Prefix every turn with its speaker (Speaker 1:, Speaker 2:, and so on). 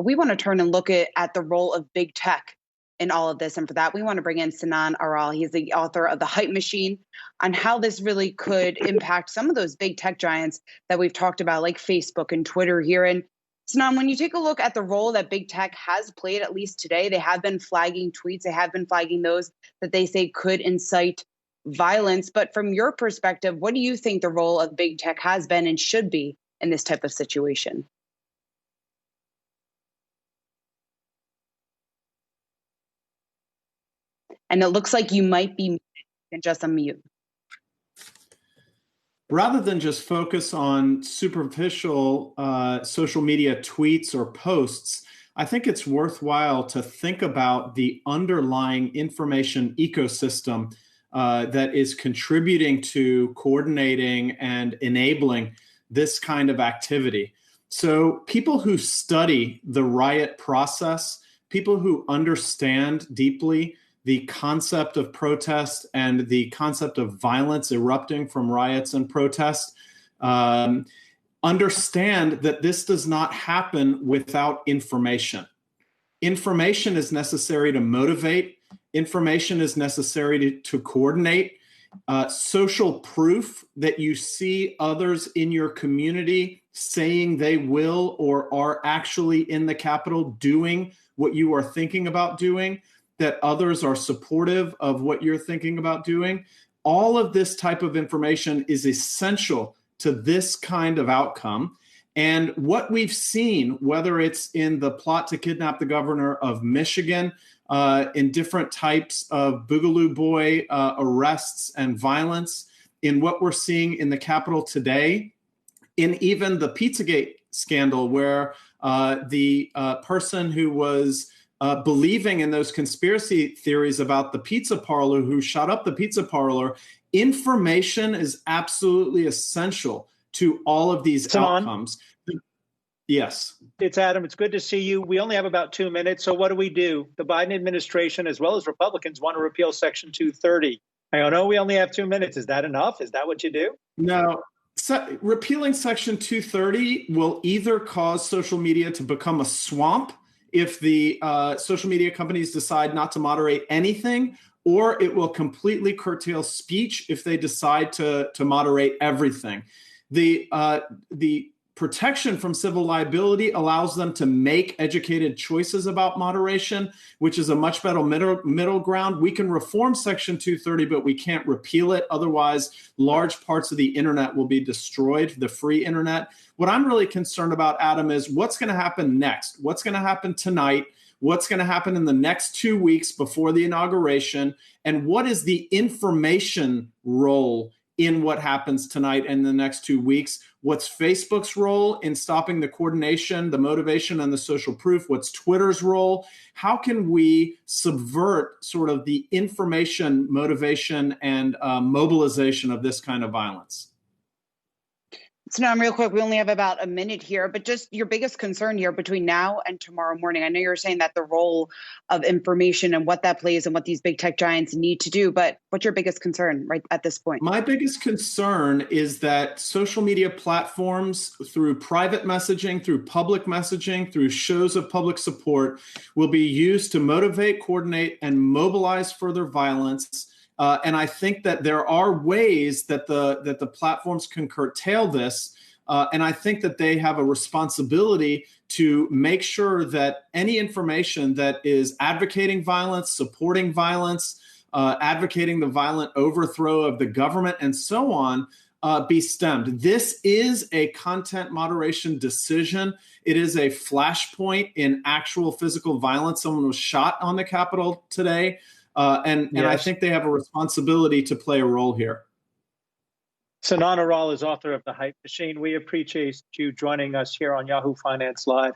Speaker 1: we want to turn and look at the role of big tech in all of this. And for that, we want to bring in Sinan Aral. He's the author of The Hype Machine, on how this really could impact some of those big tech giants that we've talked about, like Facebook and Twitter here. And Sinan, when you take a look at the role that big tech has played, at least today, they have been flagging tweets. They have been flagging those that they say could incite violence. But from your perspective, what do you think the role of big tech has been and should be in this type of situation? And it looks like you might be just unmute.
Speaker 2: Rather than just focus on superficial social media tweets or posts, I think it's worthwhile to think about the underlying information ecosystem that is contributing to coordinating and enabling this kind of activity. So people who study the riot process, people who understand deeply the concept of protest and the concept of violence erupting from riots and protests, understand that this does not happen without information. Information is necessary to motivate. Information is necessary to coordinate. Social proof that you see others in your community saying they will or are actually in the Capitol doing what you are thinking about doing, that others are supportive of what you're thinking about doing. All of this type of information is essential to this kind of outcome. And what we've seen, whether it's in the plot to kidnap the governor of Michigan, in different types of Boogaloo Boy arrests and violence, in what we're seeing in the Capitol today, in even the Pizzagate scandal, where the person who was believing in those conspiracy theories about the pizza parlor who shot up the pizza parlor, information is absolutely essential to all of these outcomes. Yes.
Speaker 3: It's Adam. It's good to see you. We only have about 2 minutes. So what do? The Biden administration, as well as Republicans, want to repeal Section 230. I know we only have 2 minutes. Is that enough? Is that what you do?
Speaker 2: No. Repealing Section 230 will either cause social media to become a swamp if the social media companies decide not to moderate anything, or it will completely curtail speech if they decide to moderate everything. The protection from civil liability allows them to make educated choices about moderation, which is a much better middle ground. We can reform Section 230, but we can't repeal it. Otherwise, large parts of the internet will be destroyed, the free internet. What I'm really concerned about, Adam, is what's going to happen next? What's going to happen tonight? What's going to happen in the next 2 weeks before the inauguration? And what is the information role in what happens tonight and the next 2 weeks? What's Facebook's role in stopping the coordination, the motivation, and the social proof? What's Twitter's role? How can we subvert sort of the information, motivation, and mobilization of this kind of violence?
Speaker 1: So now, real quick, we only have about a minute here, but just your biggest concern here between now and tomorrow morning. I know you're saying that the role of information and what that plays and what these big tech giants need to do, but what's your biggest concern right at this point?
Speaker 2: My biggest concern is that social media platforms, through private messaging, through public messaging, through shows of public support, will be used to motivate, coordinate, and mobilize further violence. And I think that there are ways that the platforms can curtail this. And I think that they have a responsibility to make sure that any information that is advocating violence, supporting violence, advocating the violent overthrow of the government, and so on, be stemmed. This is a content moderation decision. It is a flashpoint in actual physical violence. Someone was shot on the Capitol today. And I think they have a responsibility to play a role here.
Speaker 3: Sinan Aral is author of The Hype Machine. We appreciate you joining us here on Yahoo Finance Live.